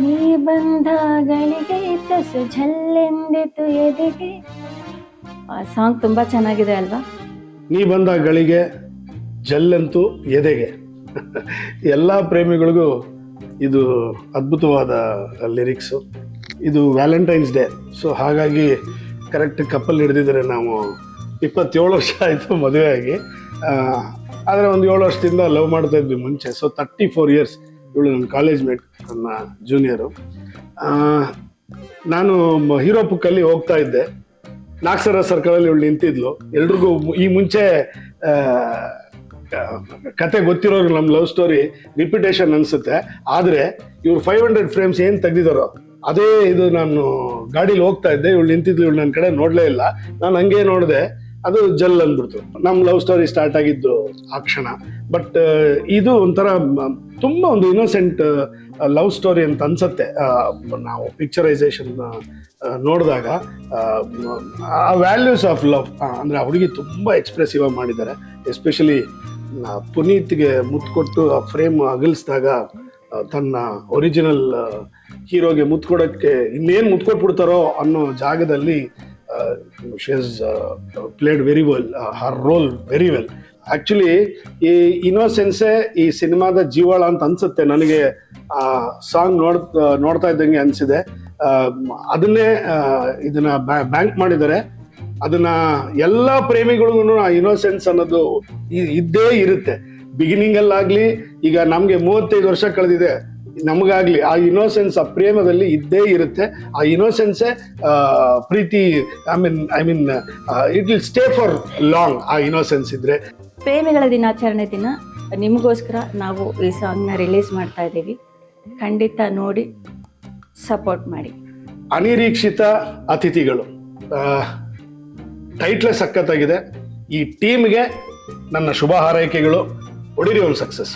ನೀ ಬಂದಾಗಳಿಗೆ ತುಸು ಝಲ್ಲೆಂದಿತು ಎದೆಗೆ. ಆ ಸಾಂಗ್ ತುಂಬಾ ಚೆನ್ನಾಗಿದೆ ಅಲ್ವಾ? ನೀ ಬಂದ ಗಳಿಗೆ ಜಲ್ಲಂತೂ ಎದೆಗೆ. ಎಲ್ಲ ಪ್ರೇಮಿಗಳಿಗೂ ಇದು ಅದ್ಭುತವಾದ ಲಿರಿಕ್ಸು. ಇದು ವ್ಯಾಲೆಂಟೈನ್ಸ್ ಡೇ, ಸೊ ಹಾಗಾಗಿ ಕರೆಕ್ಟ್ ಕಪ್ಪಲ್ ಹಿಡಿದಿದ್ದಾರೆ. ನಾವು 27 ವರ್ಷ ಆಯಿತು ಮದುವೆ ಆಗಿ, ಆದರೆ ಒಂದು 7 ವರ್ಷದಿಂದ ಲವ್ ಮಾಡ್ತಾ ಇದ್ವಿ ಮುಂಚೆ. So 34 years. ಇವಳು ನನ್ನ ಕಾಲೇಜ್ ಮೇಟ್, ನನ್ನ ಜೂನಿಯರು. ನಾನು ಹೀರೋ ಪುಕ್ಕಲ್ಲಿ ಹೋಗ್ತಾ ಇದ್ದೆ, ನಾಗ್ಸರ ಸರ್ಕಲಲ್ಲಿ ಇವಳು ನಿಂತಿದ್ಲು. ಎಲ್ರಿಗೂ ಈ ಮುಂಚೆ ಕತೆ ಗೊತ್ತಿರೋರು ನಮ್ಮ ಲವ್ ಸ್ಟೋರಿ ರಿಪಿಟೇಷನ್ ಅನ್ಸುತ್ತೆ. ಆದರೆ ಇವ್ರು 500 ಫ್ರೇಮ್ಸ್ ಏನು ತೆಗ್ದಿದ್ದಾರೋ ಅದೇ ಇದು. ನಾನು ಗಾಡೀಲಿ ಹೋಗ್ತಾ ಇದ್ದೆ, ಇವಳು ನಿಂತಿದ್ಲು, ಇವಳು ನನ್ನ ಕಡೆ ನೋಡಲೇ ಇಲ್ಲ. ನಾನು ಹಂಗೆ ನೋಡಿದೆ, ಅದು ಜಲ್ ಅಂದ್ಬಿಡ್ತು. ನಮ್ಮ ಲವ್ ಸ್ಟೋರಿ ಸ್ಟಾರ್ಟ್ ಆಗಿದ್ದು ಆ ಕ್ಷಣ. ಬಟ್ ಇದು ಒಂಥರ ತುಂಬ ಒಂದು ಇನ್ನೋಸೆಂಟ್ ಲವ್ ಸ್ಟೋರಿ ಅಂತ ಅನ್ಸುತ್ತೆ. ನಾವು ಪಿಕ್ಚರೈಸೇಷನ್ ನೋಡಿದಾಗ ಆ ವ್ಯಾಲ್ಯೂಸ್ ಆಫ್ ಲವ್, ಅಂದರೆ ಆ ಹುಡುಗಿ ತುಂಬ ಎಕ್ಸ್ಪ್ರೆಸಿವ್ ಆಗಿ ಮಾಡಿದ್ದಾರೆ. ಎಸ್ಪೆಷಲಿ ಪುನೀತ್ಗೆ ಮುತ್ತು ಕೊಟ್ಟು ಆ ಫ್ರೇಮ್ ಅಗಲಿಸಿದಾಗ ತನ್ನ ಒರಿಜಿನಲ್ ಹೀರೋಗೆ ಮುತ್ತು ಕೊಡೋಕ್ಕೆ ಇನ್ನೇನು ಮುತ್ತು ಕೊಟ್ಬಿಡ್ತಾರೋ ಅನ್ನೋ ಜಾಗದಲ್ಲಿ she has played very well her role very well. Actually ಈ ಇನ್ನೋಸೆನ್ಸೇ ಈ ಸಿನಿಮಾದ ಜೀವಾಳ ಅಂತ ಅನ್ಸುತ್ತೆ ನನಗೆ. ಆ ಸಾಂಗ್ ನೋಡ್ತಾ ಇದ್ದಂಗೆ ಅನಿಸಿದೆ. ಅದನ್ನೇ ಇದನ್ನ ಬ್ಯಾಂಕ್ ಮಾಡಿದ್ದಾರೆ. ಅದನ್ನ ಎಲ್ಲ ಪ್ರೇಮಿಗಳಿಗೂ ಆ ಇನ್ನೋಸೆನ್ಸ್ ಅನ್ನೋದು ಇದ್ದೇ ಇರುತ್ತೆ. ಬಿಗಿನಿಂಗಲ್ಲಾಗಲಿ, ಈಗ ನಮಗೆ 35 ವರ್ಷ ಕಳೆದಿದೆ, ನಮಗಾಗ್ಲಿ ಆ ಇನ್ನೋಸೆನ್ಸ್, ಆ ಪ್ರೇಮದಲ್ಲಿ ಇದ್ದೇ ಇರುತ್ತೆ. ಆ ಇನ್ನೋಸೆನ್ಸೇ ಪ್ರೀತಿ. I mean it will stay for long. ಆ ಇನ್ನೋಸೆನ್ಸ್ ಇದ್ರೆ. ಪ್ರೇಮಿಗಳ ದಿನಾಚರಣೆ ದಿನ ನಿಮಗೋಸ್ಕರ ನಾವು ಈ ಸಾಂಗ್ನ ರಿಲೀಸ್ ಮಾಡ್ತಾ ಇದ್ದೀವಿ. ಖಂಡಿತ ನೋಡಿ ಸಪೋರ್ಟ್ ಮಾಡಿ. ಅನಿರೀಕ್ಷಿತ ಅತಿಥಿಗಳು ಟೈಟ್ಲೇ ಸಖತ್ತಾಗಿದೆ. ಈ ಟೀಮ್ಗೆ ನನ್ನ ಶುಭ ಹಾರೈಕೆಗಳು. ಒಡಿರಿ ಒಂದು ಸಕ್ಸಸ್.